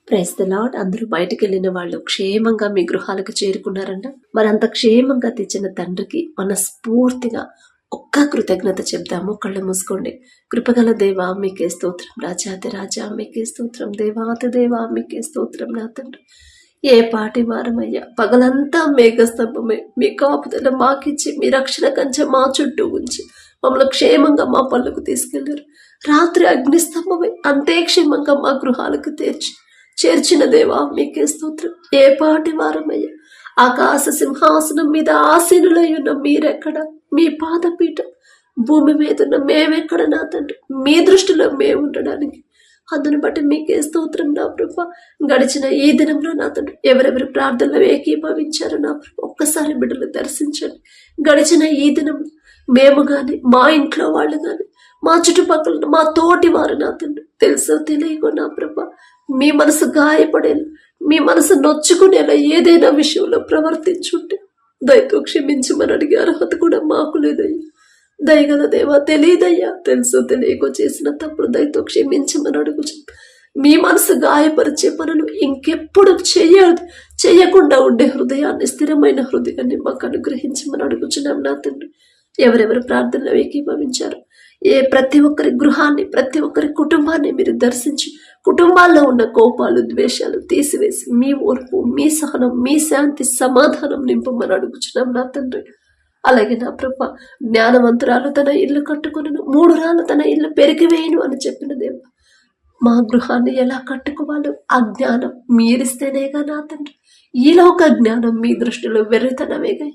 Praise the lord. అందరూ బయటికి వెళ్ళిన వాళ్ళు క్షేమంగా మీ గృహాలకు చేరుకున్నారంట. మరి అంత క్షేమంగా తెచ్చిన తండ్రికి మనస్ఫూర్తిగా ఒక్క కృతజ్ఞత చెప్దాము. కళ్ళు మూసుకోండి. కృపగల దేవా మీకే స్తోత్రం, రాజాతి రాజా మీకే స్తోత్రం, దేవాతి దేవా మీకే స్తోత్రం. నా తండ్రి ఏ పాటి వారమయ్యా, పగలంతా మేఘస్తంభమే మీ కాపుదల మాకిచ్చి మీ రక్షణ కంచె మా చుట్టూ ఉంచి మమ్మల్ని క్షేమంగా మా పళ్ళకు తీసుకెళ్లారు. రాత్రి అగ్నిస్తంభమే అంతే క్షేమంగా మా గృహాలకు చేర్చిన దేవా మీకే స్తోత్రం. ఏ పాటి వారమయ్యా, ఆకాశ సింహాసనం మీద ఆసీనులై ఉన్న మీరెక్కడ, మీ పాదపీఠం భూమి మీద ఉన్న మేమెక్కడ నా తండ్రి, మీ దృష్టిలో మేము ఉండడానికి. అందును బట్టి మీకే స్తోత్రం నా ప్రభా. గడిచిన ఈ దినంలో నా తండ్రి ఎవరెవరి ప్రార్థనలు ఏకీభవించారో నా ప్రభా ఒక్కసారి బిడ్డలు దర్శించండి. గడిచిన ఈ దినం మేము గాని, మా ఇంట్లో వాళ్ళు గాని, మా చుట్టుపక్కల మా తోటి వారు నా తండ్రి తెలుసో తెలియకో నా ప్రభా మీ మనసు గాయపడేలా, మీ మనసు నొచ్చుకునేలా ఏదైనా విషయంలో ప్రవర్తించుంటే దయతో క్షమించమని అడిగే అర్హత కూడా మాకు లేదయ్యా. దయగల దేవా, తెలియదయ్యా, తెలుసో తెలియకో చేసిన తప్పుడు దయతో క్షమించమని అడుగుచు. మీ మనసు గాయపరిచే పనులు ఇంకెప్పుడు చేయకుండా ఉండే హృదయాన్ని, స్థిరమైన హృదయాన్ని మాకు అనుగ్రహించమని అడుగుచున్నాం నా తండ్రి. ఎవరెవరు ప్రార్థనలు ఏకీభవించారు, ప్రతి ఒక్కరి గృహాన్ని, ప్రతి ఒక్కరి కుటుంబాన్ని మీరు దర్శించి కుటుంబాల్లో ఉన్న కోపాలు, ద్వేషాలు తీసివేసి మీ ఓర్పు, మీ సహనం, మీ శాంతి, సమాధానం నింపమని అడుగుచున్నాం నా తండ్రి. అలాగే నా ప్రభ, జ్ఞానవంతురాలు తన ఇల్లు కట్టుకును, 3 రాళ్ళు తన ఇల్లు పెరిగివేయను అని చెప్పిన దేవ, మా గృహాన్ని ఎలా కట్టుకోవాలో ఆ జ్ఞానం మీరిస్తేనేగా నా తండ్రి. ఈలోక జ్ఞానం మీ దృష్టిలో వెర్రితనమేగా,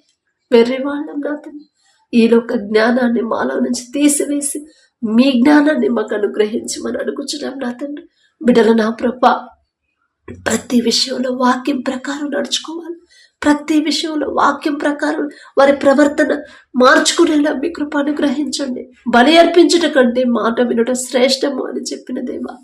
వెర్రివాళ్ళం నా తండ్రి. ఈలోక జ్ఞానాన్ని మాలో నుంచి తీసివేసి మీ జ్ఞానాన్ని మాకు అనుగ్రహించమని అడుగుచున్నాం నా తండ్రి. బిడ్డలు నా ప్రభ ప్రతి విషయంలో వాక్యం ప్రకారం నడుచుకోవాలి. ప్రతి విషయంలో వాక్యం ప్రకారం వారి ప్రవర్తన మార్చుకునేలా మీ కృప అనుగ్రహించండి. బలి అర్పించట కంటే మాట వినడం శ్రేష్టము అని చెప్పిన దేవా,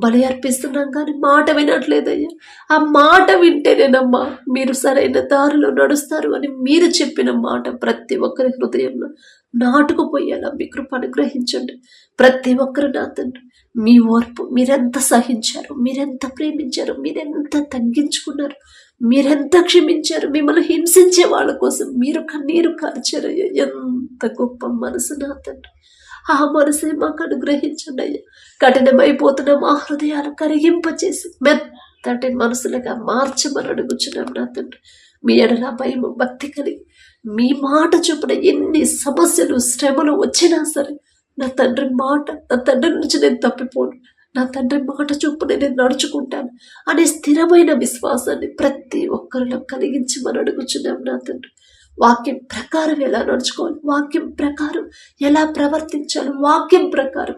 బలి అర్పిస్తున్నాం కానీ మాట వినట్లేదయ్యా. ఆ మాట వింటేనేనమ్మా మీరు సరైన దారిలో నడుస్తారు అని మీరు చెప్పిన మాట ప్రతి ఒక్కరి హృదయంలో నాటుకుపోయేలా మీ కృప అనుగ్రహించండి. ప్రతి ఒక్కరు నా తండ్రి మీ ఓర్పు, మీరెంత సహించారు, మీరెంత ప్రేమించారు, మీరెంత తగ్గించుకున్నారు, మీరెంత క్షమించారు, మిమ్మల్ని హింసించే వాళ్ళ కోసం మీరు కన్నీరు కార్చారయ్యా. ఎంత గొప్ప మనసు నా తండ్రి. ఆ మనసే మాకు అనుగ్రహించండి అయ్యా. కఠినమైపోతున్న మా హృదయాలు కరిగింపచేసి మెత్తటి మనసులుగా మార్చమని అడుగుచున్నాం నా తండ్రి. మీ ఎడల భయము, భక్తి కలిగి మీ మాట చొప్పున ఎన్ని సమస్యలు, శ్రమలు వచ్చినా సరే నా తండ్రి మాట, నా తండ్రి నుంచి నేను తప్పిపోను, నా తండ్రి మాట చొప్పున నేను నడుచుకుంటాను అనే స్థిరమైన విశ్వాసాన్ని ప్రతి ఒక్కరిలో కలిగించమని అడుగుచున్నాం నా తండ్రి. వాక్యం ప్రకారం ఎలా నడుచుకోవాలి, వాక్యం ప్రకారం ఎలా ప్రవర్తించాలి, వాక్యం ప్రకారం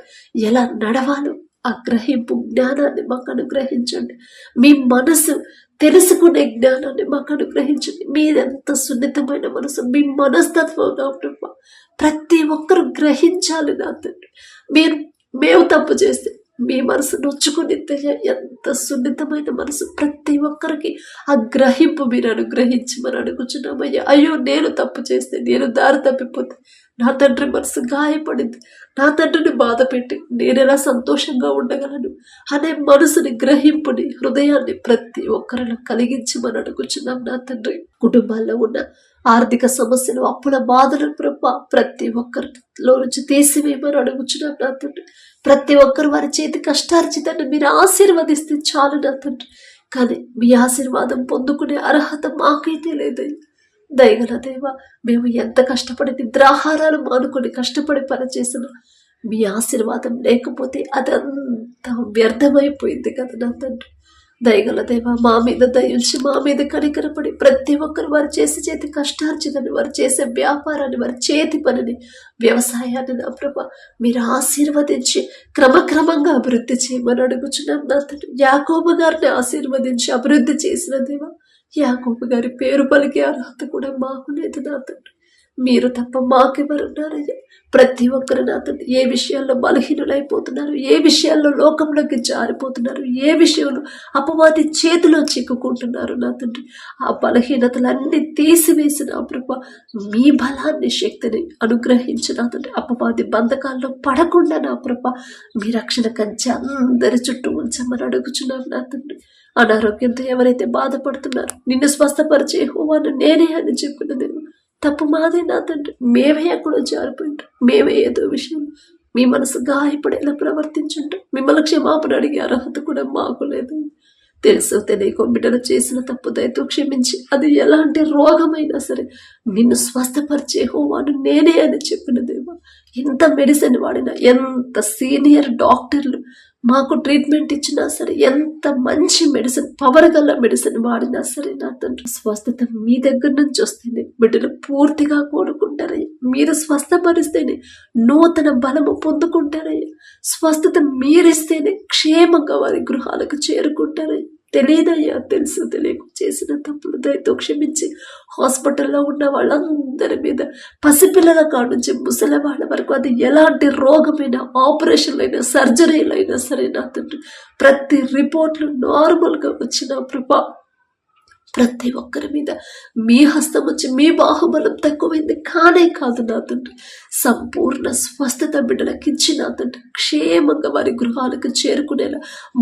ఎలా నడవాలో ఆ గ్రహింపు జ్ఞానాన్ని మాకు అనుగ్రహించండి. మీ మనసు తెలుసుకునే జ్ఞానాన్ని మాకు అనుగ్రహించండి. మీరెంత సున్నితమైన మనసు, మీ మనస్తత్వం నా ప్రభు ప్రతి ఒక్కరు గ్రహించాలి నా తండ్రి. మేము తప్పు చేస్తే మీ మనసు నొచ్చుకుని ఎంత సున్నితమైన మనసు, ప్రతి ఒక్కరికి ఆ గ్రహింపు మీరు అనుగ్రహించమని అడుగుచున్నామయ్యా. అయ్యో నేను తప్పు చేస్తే, నేను దారి తప్పిపోతే నా తండ్రి మనసు గాయపడింది, నా తండ్రిని బాధ పెట్టి నేను ఎలా సంతోషంగా ఉండగలను అనే మనసుని, గ్రహింపుని, హృదయాన్ని ప్రతి ఒక్కరిలో కలిగించమని అడుగుచున్నాం నా తండ్రి. కుటుంబాల్లో ఉన్న ఆర్థిక సమస్యలు, అప్పుల బాధలు ప్రభా ప్రతి ఒక్కరిలో నుంచి తీసివేయమని అడుగుచున్నాం నా తండ్రి. ప్రతి ఒక్కరు వారి చేతి కష్టార్జితాన్ని మీరు ఆశీర్వదిస్తే చాలు నా తండ్రి. కానీ మీ ఆశీర్వాదం పొందుకునే అర్హత మాకైతే లేదయ్యా. దయగల దేవా, మేము ఎంత కష్టపడి నిద్రాహారాలు మానుకొని కష్టపడి పనిచేసిన మీ ఆశీర్వాదం లేకపోతే అదంతా వ్యర్థమైపోయింది కదా నా తండ్రి. దయగల దేవా, మా మీద దయించి, మా మీద కనికరపడి ప్రతి ఒక్కరు వారు చేతి కష్టార్జితాన్ని, వారు చేసే వ్యాపారాన్ని, వారి చేతి పనిని, వ్యవసాయాన్ని నా ప్రభా మీరు ఆశీర్వదించి క్రమక్రమంగా అభివృద్ధి చేయమని అడుగుచున్నాం నా తండ్రి. యాకోబు గారిని ఆశీర్వదించి అభివృద్ధి చేసిన దేవా, యాకోబు గారి పేరు పలికే అర్హత కూడా మాకు లేదు నా తండ్రి. మీరు తప్ప మాకెవరున్నారయ్యా. ప్రతి ఒక్కరు నా తండ్రి ఏ విషయాల్లో బలహీనులైపోతున్నారు, ఏ విషయాల్లో లోకంలోకి జారిపోతున్నారు, ఏ విషయంలో అపవాది చేతిలో చిక్కుకుంటున్నారు నా తండ్రి. ఆ బలహీనతలన్నీ తీసివేసిన ప్రభా మీ బలాన్ని, శక్తిని అనుగ్రహించిన తండ్రి. అపవాది బంధకాల్లో పడకుండా నా ప్రభా మీ రక్షణ కంచె అందరి చుట్టూ ఉంచమని అడుగుచున్నాం నా తండ్రి. అనారోగ్యంతో ఎవరైతే బాధపడుతున్నారో నిన్ను స్వస్థపరిచే యెహోవాను నేనే అని చెప్పిన దేవా, తప్పు మాదే నా తండ్రి. మేమే ఎక్కడో జారిపోయింటాం, మేమే ఏదో విషయం మీ మనసు గాయపడేలా ప్రవర్తించుంటాం. మిమ్మల్ని క్షమాపణ అడిగే అర్హత కూడా మాకు లేదు. తెలుసో తెలియకో బిడ్డలు చేసిన తప్పు దయతో క్షమించి, అది ఎలాంటి రోగమైనా సరే నిన్ను స్వస్థపరిచే యెహోవాను నేనే అని చెప్పిన దేవా, ఎంత మెడిసిన్ వాడినా, ఎంత సీనియర్ డాక్టర్లు మాకు ట్రీట్మెంట్ ఇచ్చినా సరే, ఎంత మంచి మెడిసిన్, పవర్ గల మెడిసిన్ వాడినా సరే నా తండ్రి, స్వస్థత మీ దగ్గర నుంచి వస్తేనే బిడ్డలు పూర్తిగా కోరుకుంటారయ్యా. మీరు స్వస్థపరిస్తేనే నూతన బలము పొందుకుంటారయ్యా. స్వస్థత మీరిస్తేనే క్షేమంగా వారి గృహాలకు చేరుకుంటారయ్యా. తెలియదయ్యా, తెలుసు తెలియక చేసిన తప్పులు దయతో క్షమించి, హాస్పిటల్లో ఉన్న వాళ్ళందరి మీద, పసిపిల్లల కాడ నుంచి ముసలి వాళ్ళ వరకు, అది ఎలాంటి రోగమైనా, ఆపరేషన్లైనా, సర్జరీలైనా సరే నా తండ్రి, ప్రతి రిపోర్ట్లు నార్మల్గా వచ్చిన ప్రభా, ప్రతి ఒక్కరి మీద మీ హస్తం వచ్చి, మీ బాహుబలం తక్కువైంది కానే కాదు నా తండ్రి. సంపూర్ణ స్వస్థత బిడ్డలకిచ్చి నా తండ్రి, క్షేమంగా వారి గృహాలకు చేరుకునేలా,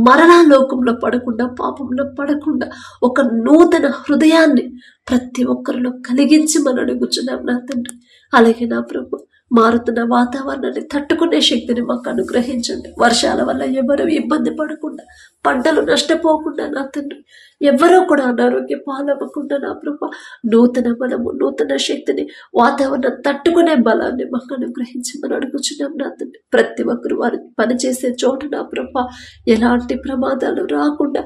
మరలా లోకంలో పడకుండా, పాపంలో పడకుండా, ఒక నూతన హృదయాన్ని ప్రతి ఒక్కరిలో కలిగించి మనం అడుగుచున్నాం నా తండ్రి. అలాగే నా ప్రభు, మారుతున్న వాతావరణాన్ని తట్టుకునే శక్తిని మాకు అనుగ్రహించండి. వర్షాల వల్ల ఎవరు ఇబ్బంది పడకుండా, పంటలు నష్టపోకుండా నా తండ్రి, ఎవరో కూడా అనారోగ్య పాలవ్వకుండా నా ప్రభు, నూతన బలము, నూతన శక్తిని, వాతావరణం తట్టుకునే బలాన్ని మాకు అనుగ్రహించమని అడుగుచున్నాం నా తండ్రి. ప్రతి ఒక్కరు వారు పనిచేసే చోట నా ప్రభు, ఎలాంటి ప్రమాదాలు రాకుండా,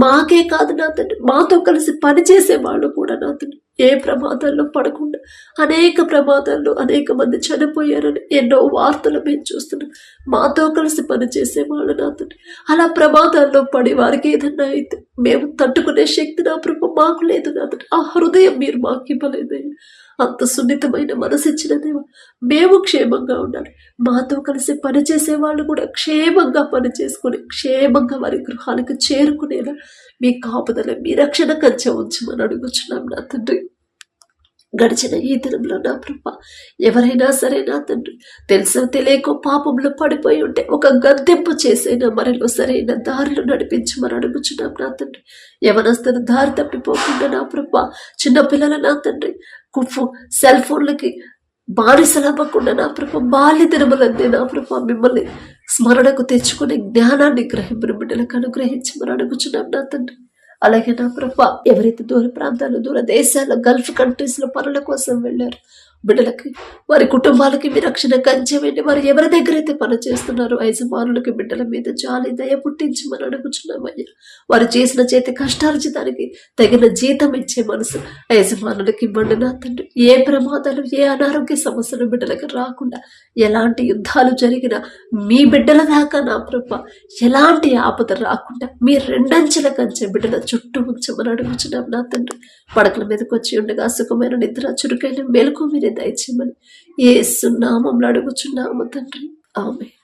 మాకే కాదు నా తండ్రి, మాతో కలిసి పనిచేసే వాళ్ళు కూడా నా తండ్రి ఏ ప్రమాదాల్లో పడకుండా, అనేక ప్రమాదాల్లో అనేక మంది చనిపోయారని ఎన్నో వార్తలు మేము చూస్తున్నాం. మాతో కలిసి పనిచేసే వాళ్ళు నా తండ్రి, అలా ప్రమాదాల్లో పడి వారికి ఏదన్నా అయితే మేము తట్టుకునే శక్తి నా ప్రభు మాకు లేదు నా తండ్రి. ఆ హృదయం మీరు మాకు ఇవ్వలేదయ్యా. అంత సున్నితమైన మనసు ఇచ్చిన దేవా, మేము క్షేమంగా ఉండాలి. మాతో కలిసి పనిచేసే వాళ్ళు కూడా క్షేమంగా పనిచేసుకుని, క్షేమంగా వారి గృహాలకు చేరుకునేలా మీ కాపుదల, మీ రక్షణ కంచె ఉంచమని అడుగుచున్నాం నా తండ్రి. గడిచిన ఈ దినంలో నా ప్రభ, ఎవరైనా సరే నా తండ్రి, తెలుసో తెలియకో పాపంలో పడిపోయి ఉంటే ఒక గద్దెంపు చేసైనా మరలో సరైన దారిలో నడిపించమని అడుగుచున్నాం నా తండ్రి. యవనస్తులు దారి తప్పిపోకుండా నా ప్రభ, చిన్నపిల్లల నా తండ్రి సెల్ ఫోన్లకి బానిసలవ్వకుండా నా ప్రభ, బాల్య దినములందే నా ప్రభ మిమ్మల్ని స్మరణకు తెచ్చుకునే జ్ఞానాన్ని గ్రహింపుని బిడ్డలకు అనుగ్రహించమని అడుగుచున్నాం నా తండ్రి. అలాగే నా ప్రభా, ఎవరైతే దూర ప్రాంతాలు, దూర దేశాల్లో, గల్ఫ్ కంట్రీస్లో పనుల కోసం వెళ్ళారు, బిడ్డలకి, వారి కుటుంబాలకి మీ రక్షణ కంచెవేంటి. వారు ఎవరి దగ్గర అయితే పని చేస్తున్నారో యజమానులకి బిడ్డల మీద జాలి దయ పుట్టించమని అడుగుచున్నామయ్యా. వారు చేసిన చేతి కష్టార్జితానికి తగిన జీతం ఇచ్చే మనసు యజమానులకి ఇవ్వండి నా తండ్రి. ఏ ప్రమాదాలు, ఏ అనారోగ్య సమస్యలు బిడ్డలకు రాకుండా, ఎలాంటి యుద్ధాలు జరిగినా మీ బిడ్డల దాకా నా ప్రభ ఎలాంటి ఆపద రాకుండా మీ రెండంచెల కంచె బిడ్డల చుట్టూ ఉంచమని అడుగుచున్నాం నా తండ్రి. పడకల మీదకి వచ్చి ఉండగా సుఖమైన నిద్ర, చురుకైన మెలకు మీరే దయచేయమని యేసు నామములో అడుగుచున్నాము తండ్రి. ఆమేన్.